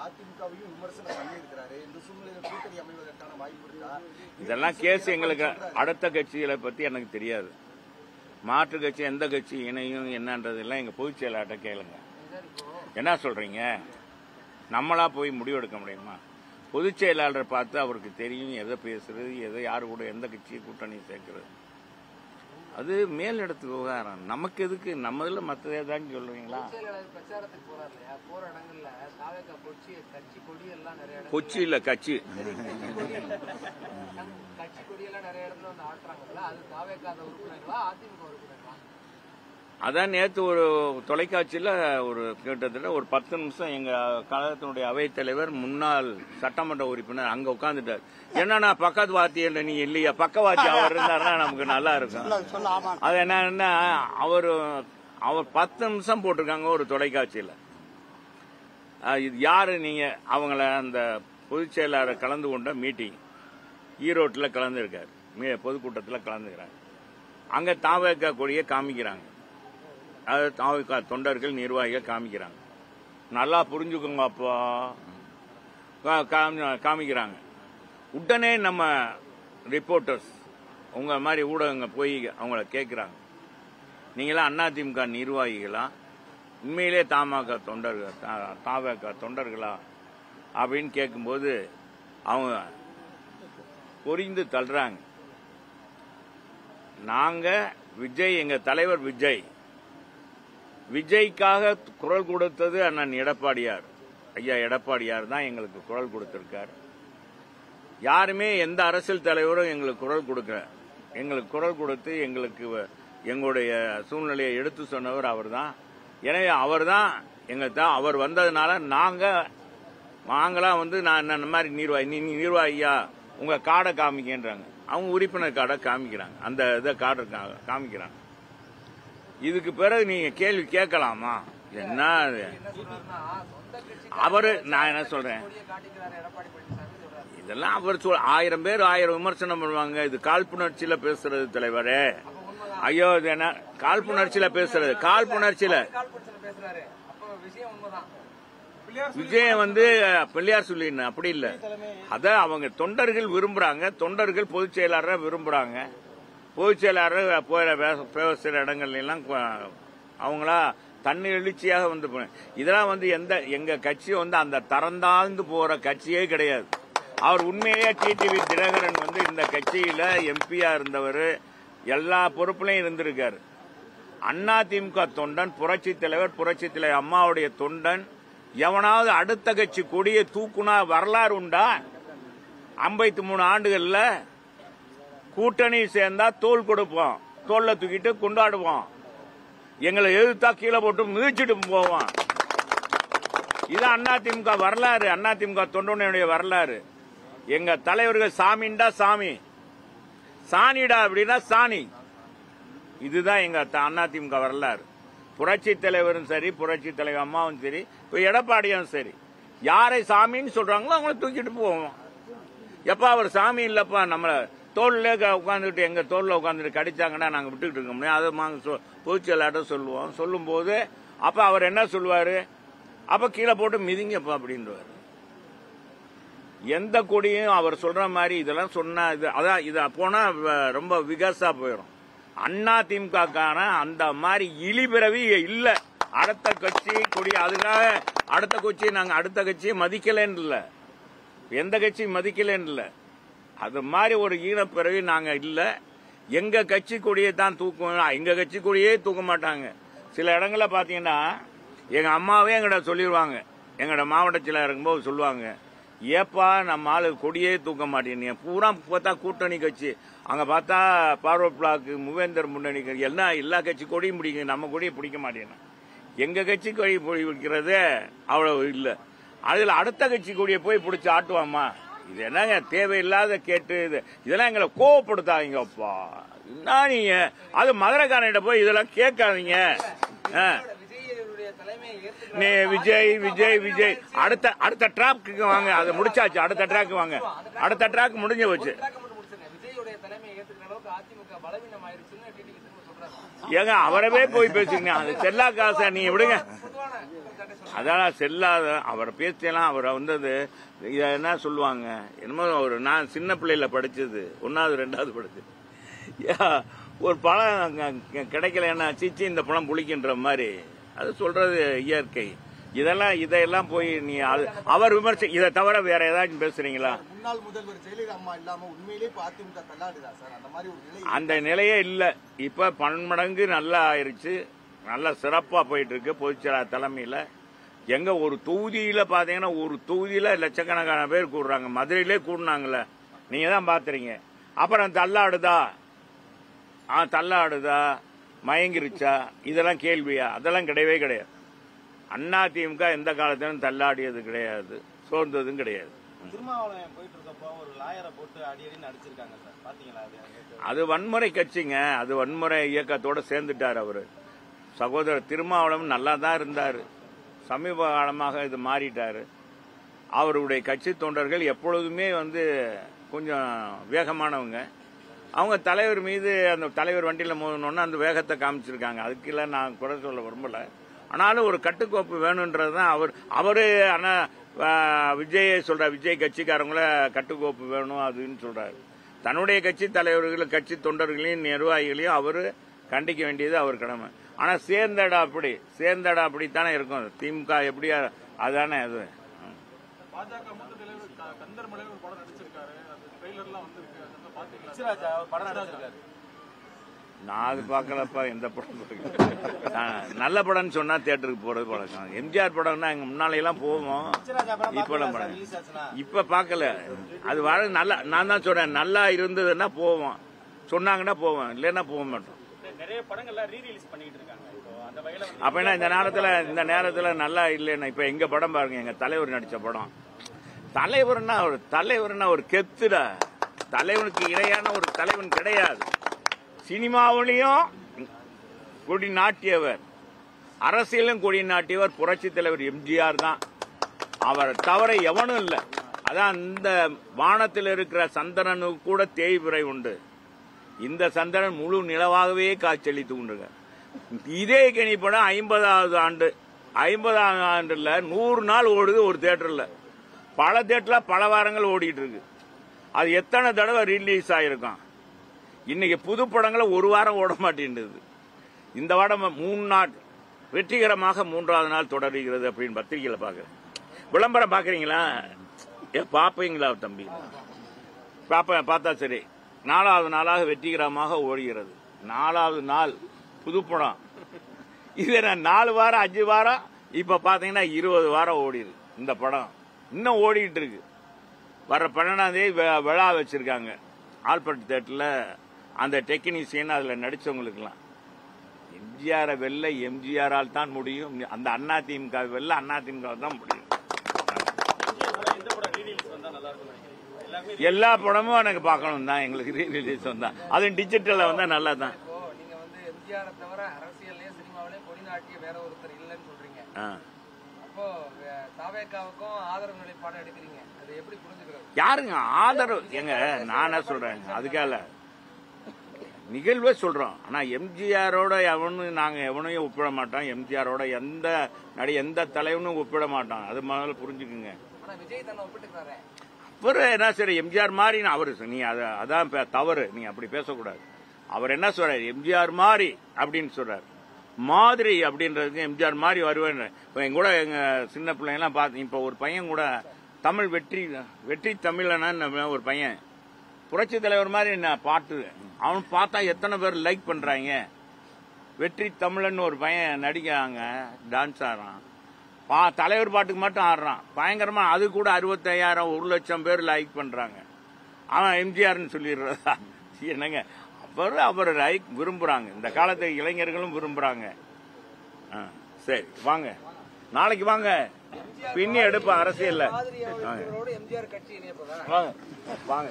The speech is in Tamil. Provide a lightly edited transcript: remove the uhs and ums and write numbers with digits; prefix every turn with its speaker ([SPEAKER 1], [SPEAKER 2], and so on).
[SPEAKER 1] அதிமுகவையும் விமர்சனம் பண்ணியிருக்கிறாரு. இந்த சூழ்நிலையில் கூட்டணி அமைவதற்கான வாய்ப்பு இருக்கா?
[SPEAKER 2] இதெல்லாம் கேஸ் எங்களுக்கு அடுத்த கட்சிகளை பத்தி எனக்கு தெரியாது. மாற்று கட்சி எந்த கட்சி இணையும் என்னன்றதெல்லாம் எங்க பொதுச் செயலாளர்கிட்ட கேளுங்க. என்ன சொல்றீங்க? நம்மளா போய் முடிவெடுக்க முடியுமா? பொதுச் செயலாளரை பார்த்து அவருக்கு தெரியும் எதை பேசுறது, எதை யாரு கூட எந்த கட்சியை கூட்டணி சேர்க்கிறது. அது மேலிடத்து விவகாரம். நமக்கு எதுக்கு? நம்ம இதுல மற்றதே தான் சொல்லுவீங்களா? கொச்சி இல்ல கட்சி அதான் நேற்று ஒரு தொலைக்காட்சியில் ஒரு கிட்டத்தட்ட ஒரு 10 நிமிஷம் எங்க கழகத்தினுடைய அவைத்தலைவர் முன்னாள் சட்டமன்ற உறுப்பினர் அங்க உட்கார்ந்துட்டார். என்னன்னா பக்கத்து வாத்தியம் நீ இல்லையா, பக்கவாத்தி அவர் இருந்தாருன்னா நமக்கு நல்லா இருக்கும். அது என்னன்னா அவர் 10 நிமிஷம் போட்டிருக்காங்க ஒரு தொலைக்காட்சியில. இது யாரு நீங்க? அவங்கள அந்த பொதுச் செயலாளர் கலந்து கொண்ட மீட்டிங் ஈரோட்டில் கலந்துருக்காரு, பொதுக்கூட்டத்தில் கலந்துக்கிறாங்க. அங்க தாவேக்கா கொடியை காமிக்கிறாங்க. அது தாவேக்கா தொண்டர்கள் நிர்வாகிகள் காமிக்கிறாங்க. நல்லா புரிஞ்சுக்கோங்க அப்போ காமிக்கிறாங்க. உடனே நம்ம ரிப்போர்ட்டர்ஸ் உங்க மாதிரி ஊடகங்க போய் அவங்கள கேட்கிறாங்க, நீங்களாம் அதிமுக நிர்வாகிகளா, உண்மையிலே தமாக தொண்டர்கள் தாவேக்கா தொண்டர்களா அப்படின்னு கேட்கும்போது அவங்க பொறிந்து தள்ளுறாங்க. நாங்க விஜய், எங்க தலைவர் விஜய்க்காக குரல் கொடுத்தது அண்ணன் எடப்பாடியார். ஐயா எடப்பாடியார் தான் எங்களுக்கு குரல் கொடுத்திருக்கார். யாருமே எந்த அரசியல் தலைவரும் எங்களுக்கு குரல் கொடுக்கல. எங்களுக்கு குரல் கொடுத்து எங்களுக்கு எங்களுடைய சூழ்நிலையை எடுத்து சொன்னவர் அவர் தான். எனவே அவர் தான் எங்களுக்கு அவர் வந்ததுனால நாங்களா வந்து நான் இந்த மாதிரி நிர்வாகியா உங்க கார்டை காமிக்கின்றாங்க. அவங்க உறுப்பினர் கார்டை காமிக்கிறாங்க, அந்த இதை கார்டை காமிக்கிறாங்க. இதுக்கு பிறகு நீங்க கேள்வி கேட்கலாமா? என்ன அவரு, நான் என்ன சொல்றேன், இதெல்லாம் அவர் 1000 பேர் 1000 விமர்சனம் பண்ணுவாங்க. இது காழ்ப்புணர்ச்சியில பேசுறது தலைவரே. ஐயோ இது என்ன காழ்ப்புணர்ச்சியில பேசுறது? காழ்ப்புணர்ச்சியில விஜயம் வந்து பிள்ளையார் சொல்லி அப்படி இல்ல. அத அவங்க தொண்டர்கள் விரும்புறாங்க. தொண்டர்கள் பொதுச் செயலாளரை விரும்புறாங்க. பொதுச் செயலாளர் பேசுற இடங்கள்ல எல்லாம் அவங்களா தண்ணி எழுச்சியாக வந்து இதெல்லாம் வந்து எங்க கட்சி வந்து அந்த தரந்தாழ்ந்து போற கட்சியே கிடையாது. அவர் உண்மையிலேயே டிடிவி தினகரன் வந்து இந்த கட்சியில எம்பியா இருந்தவர், எல்லா பொறுப்புலையும் இருந்திருக்காரு. அதிமுக தொண்டன், புரட்சி தலைவர் அம்மாவுடைய தொண்டன். எவனாவது அடுத்த கட்சி கொடியை தூக்குனா வரலாறு உண்டா? 53 ஆண்டுகள்ல கூட்டணி சேர்ந்தா தோல் கொடுப்போம், தோல்ல தூக்கிட்டு கொண்டாடுவோம். எங்களை எதிர்த்தா கீழே போட்டு மிதிச்சுட்டு போவோம். இது அதிமுக வரலாறு, அதிமுக தொண்டனுடைய வரலாறு. எங்க தலைவர்கள் சாமிண்டா சாமி, சாணிடா அப்படின்னா சாணி. இதுதான் எங்க அதிமுக வரலாறு. புரட்சி தலைவரும் சரி, புரட்சி தலைவர் அம்மாவும் சரி, இப்ப எடப்பாடியும் சரி, யாரை சாமின்னு சொல்றாங்களோ அவங்கள தூக்கிட்டு போவோம். எப்ப அவர் சாமி இல்லப்பா, நம்மள தோல்ல உட்காந்துட்டு எங்க தோல்ல உட்காந்துட்டு கடிச்சாங்கன்னா நாங்க விட்டுக்கிட்டு இருக்க முடியும். அதை பொதுச் செயலாளர் சொல்லுவோம். சொல்லும் போது அப்ப அவர் என்ன சொல்லுவாரு? அப்ப கீழே போட்டு மிதிங்கப்பா அப்படின்றாரு. எந்த கொடியும் அவர் சொல்ற மாதிரி இதெல்லாம் சொன்னா அதான் இத போனா ரொம்ப விகாசா போயிடும். அதிமுகக்கான அந்த மாதிரி இழிபிறவி இல்ல. அடுத்த கட்சி கொடி அதுக்காக அடுத்த கட்சி நாங்க அடுத்த கட்சியை மதிக்கலன்னு இல்ல, எந்த கட்சி மதிக்கலன்னு இல்ல. அது மாதிரி ஒரு ஈனப்பிறவி நாங்க இல்ல. எங்க கட்சி கொடியை தான் தூக்குவோம். எங்க கட்சி கொடியே தூக்க மாட்டாங்க. சில இடங்கள்ல பாத்தீங்கன்னா எங்க அம்மாவே எங்கட சொல்லிடுவாங்க, எங்கட மாவட்ட செயலர் இருக்கும்போது சொல்லுவாங்க, ஏப்பா நம்ம ஆளு கொடியே தூக்க மாட்டேங்க. பூரா பார்த்தா கூட்டணி கட்சி, அங்க பார்த்தா பார்வர்ட் பிளாக், மூவேந்தர் முன்னணி எல்லாம் எல்லா கட்சி கொடியும் பிடிக்கும், நம்ம கொடியை பிடிக்க மாட்டேங்க. எங்க கட்சி கொடி பிடிக்கிறது அவ்வளவு இல்ல. அதுல அடுத்த கட்சி கொடியை போய் பிடிச்சி ஆட்டுவாமா? இது என்னங்க தேவையில்லாத கேட்டு இதெல்லாம் எங்களை கோவப்படுத்தாதீங்கப்பா. என்ன நீங்க அது மதுரைக்காரன்கிட்ட போய் இதெல்லாம் கேட்காதீங்க. விஜய் விஜய் விஜய் அடுத்த ட்ராக்கு வாங்க, அதை முடிச்சாச்சு. அடுத்த ட்ராக் வாங்க, அடுத்த ட்ராக் முடிஞ்சு போச்சு. ஏங்க அவரவே போய் பேசுங்க, அது செல்லா காசை நீங்க விடுங்க. அதெல்லாம் செல்லாத அவர் பேச்செல்லாம் அவரை வந்தது இதை என்ன சொல்லுவாங்க என்னமோ நான் சின்ன பிள்ளையில படிச்சது 1வது 2வது படிச்சது ஒரு பழம் கிடைக்கலன்னா சீச்சி இந்த பழம் புளிக்கின்ற மாதிரி அது சொல்றது இயற்கை. இதையெல்லாம் போய் நீ அவர் விமர்சி இதை தவிர வேற ஏதாச்சும் பேசுறீங்களா?
[SPEAKER 1] முன்னாள் முதல்வர் ஜெயலலிதா அம்மா இல்லாம உண்மையிலேயே அதிமுக தள்ளாடுதா சார்? அந்த மாதிரி ஒரு நிலை
[SPEAKER 2] அந்த நிலையே இல்ல. இப்ப பன்மடங்கு நல்லா ஆயிருச்சு, நல்லா சிறப்பா போயிட்டு இருக்கு பொதுச்செயலாளர் தலைமையில. எங்க ஒரு தொகுதியில பாத்தீங்கன்னா ஒரு தொகுதியில லட்சக்கணக்கான பேர் கூடுறாங்க. மதுரையிலே கூடுனாங்கல்ல, நீங்க தான் பாத்துறீங்க. அப்புறம் தள்ளாடுதா மயங்கிருச்சா இதெல்லாம் கேள்வியா? அதெல்லாம் கிடையவே கிடையாது. அதிமுக எந்த காலத்திலும் தள்ளாடியது கிடையாது, சோர்ந்ததும் கிடையாது.
[SPEAKER 3] திருமாவளவன் போயிட்டு இருக்கப்போ ஒரு லாயரை போட்டு அடியடி நடிச்சிருக்காங்க சார், பாத்தீங்களா?
[SPEAKER 2] அது வன்முறை கட்சிங்க, அது வன்முறை இயக்கத்தோட சேர்ந்துட்டார் அவரு. சகோதரர் திருமாவளவன் நல்லா தான் இருந்தாரு, சமீப காலமாக இது மாறிட்டாரு. அவருடைய கட்சி தொண்டர்கள் எப்பொழுதுமே கொஞ்சம் வேகமானவங்க. அவங்க தலைவர் மீது அந்த தலைவர் வண்டியில் மோதணும்னா அந்த வேகத்தை காமிச்சிருக்காங்க. அதுக்கெல்லாம் நான் குறை சொல்ல விரும்பல. ஆனாலும் ஒரு கட்டுக்கோப்பு வேணும்ன்றதுதான் அவரு ஆனா விஜய் சொல்ற, விஜய் கட்சிக்காரங்கள கட்டுக்கோப்பு வேணும் அதுன்னு சொல்றாரு. தன்னுடைய கட்சி தலைவர்கள் கட்சி தொண்டர்களையும் நிர்வாகிகளையும் அவரு கண்டிக்க வேண்டியது அவர் கடமை. ஆனா சேர்ந்தடா அப்படித்தானே இருக்கும். திமுக எப்படியா அதானே அது.
[SPEAKER 4] பாஜக மூத்த தலைவர் கந்தர்மலை ஒரு படம் நடிச்சிருக்காரு, அது ட்ரெய்லர்லாம் வந்திருக்கு, அதெல்லாம் பாத்தீங்களா?
[SPEAKER 3] சிராஜா படம் நடிச்சிருக்காரு.
[SPEAKER 2] நான் அது பாக்கலப்பா. எந்த படம் நல்ல படம்னு சொன்னா தியேட்டருக்கு போறது பழக்கம். எம்ஜிஆர் படம்னா எங்க முன்னாலையெல்லாம் போவோம், இப்ப பாக்கல. அது நல்லா, நான் தான் சொல்றேன், நல்லா இருந்ததுன்னா போவோம், சொன்னாங்கன்னா போவோம், இல்லைன்னா போக மாட்டோம்.
[SPEAKER 3] நிறைய படங்கள்லாம் ரீரிலீஸ் பண்ணிட்டு இருக்காங்க.
[SPEAKER 2] அப்ப என்ன இந்த நேரத்துல நல்லா இல்லைன்னா இப்ப எங்க படம் பாருங்க, எங்க தலைவர் நடிச்ச படம். தலைவர்னா ஒரு கெத்துடா. தலைவனுக்கு இணையான ஒரு தலைவன் கிடையாது. சினிமாவிலையும் கொடி நாட்டியவர், அரசியலும் கொடி நாட்டியவர் புரட்சி தலைவர் எம்ஜிஆர் தான். அவரை தவிர எவனும் இல்லை. அதான் இந்த வானத்தில் இருக்கிற சந்திரனுக்கு கூட தேய்பிறை உண்டு. இந்த சந்திரன் முழு நிலவாகவே காட்சியளித்து கொண்டிருக்க. இதே கணி படம் 50வது ஆண்டுல 100 நாள் ஓடுது ஒரு தியேட்டர்ல. பல தியேட்டர்ல பல வாரங்கள் ஓடிட்டு இருக்கு. அது எத்தனை தடவை ரிலீஸ் ஆயிருக்கும். இன்னைக்கு புது படங்களை ஒரு வாரம் ஓட மாட்டேன்றது. இந்த வாரம் 3 நாள் வெற்றிகரமாக 3வது நாள் தொடர்கிறது அப்படின்னு பத்திரிகையில பாக்குறேன். விளம்பரம் பாக்குறீங்களா? பாப்பீங்களா தம்பி? பார்த்தா சரி. 4வது நாளாக வெற்றிகரமாக ஓடுகிறது. 4வது நாள் புது படம். இது 4 வாரம் 5 வாரம் இப்ப பாத்தீங்கன்னா 20 வாரம் ஓடிடுது. இந்த படம் இன்னும் ஓடிட்டு இருக்கு. வர 12ஆம் தேதி விழா வச்சிருக்காங்க ஆல்பர்ட் தியேட்டர்ல. அந்த டெக்னீசியன் அதுல நடிச்சவங்களுக்குலாம் எம்ஜிஆரை வெல்ல எம்ஜிஆரால் தான் முடியும். அந்த அதிமுக வெல்ல அதிமுக தான் முடியும். எல்லா படமும் எனக்கு பார்க்கணும் தான். எங்களுக்கு ரீரிலீஸ் வந்தா அதுவும் டிஜிட்டல்ல வந்தா நல்லா தான்.
[SPEAKER 5] நீங்க எம்ஜிஆரை தவிர அரசியல்லே சினிமாவிலே கொடிநாட்டிய வேற ஒருத்தர் இல்லைன்னு சொல்றீங்க. அப்போ தாவேகாவுக்கும் ஆதரவு நிலைப்பாடு எடுக்கிறீங்க, அது எப்படி புரிஞ்சுக்கிறது?
[SPEAKER 2] யாருங்க ஆதரவு? எங்க நானே சொல்றேன், அதுக்காக நிகழ்வே சொல்றோம். ஆனா எம்ஜிஆரோட நாங்க எவனையும் ஒப்பிட மாட்டோம். எம்ஜிஆரோட எந்த தலைவனும் ஒப்பிட மாட்டோம். அது முதல்ல புரிஞ்சுக்குங்க.
[SPEAKER 5] விஜய் தன்னை ஒப்பிட்டுக்கிறாரு.
[SPEAKER 2] அவரு என்ன சரி எம்ஜிஆர் மாதிரி அவரு நீ அதான் தவறு. நீ அப்படி பேசக்கூடாது. அவர் என்ன சொல்றாரு, எம்ஜிஆர் மாதிரி அப்படின்னு சொல்றாரு. மாதிரி அப்படின்றதுக்கு எம்ஜிஆர் மாதிரி வருவேன். இப்ப கூட எங்க சின்ன பிள்ளைங்கலாம் பார்த்து, இப்ப ஒரு பையன் கூட தமிழ் வெற்றி தமிழனா ஒரு பையன் புரட்சி தலைவர் மாதிரி என்ன பாட்டு அவன் பார்த்தா எத்தனை பேர் லைக் பண்றாங்க. வெற்றி தமிழன் ஒரு பையன் நடிக்கிறாங்க, டான்ஸ் ஆடுறான், தலைவர் பாட்டுக்கு மட்டும் ஆடுறான் பயங்கரமா. அது கூட 65,000 1 லட்சம் பேர் லைக் பண்றாங்க. அவன் எம்ஜிஆர்னு சொல்லிடுறதா? என்னங்க, அவர் லைக் விரும்புறாங்க. இந்த காலத்து இளைஞர்களும் விரும்புறாங்க. சரி வாங்க, நாளைக்கு வாங்க, பின்னி எடுப்ப அரசியல் வாங்க வாங்க.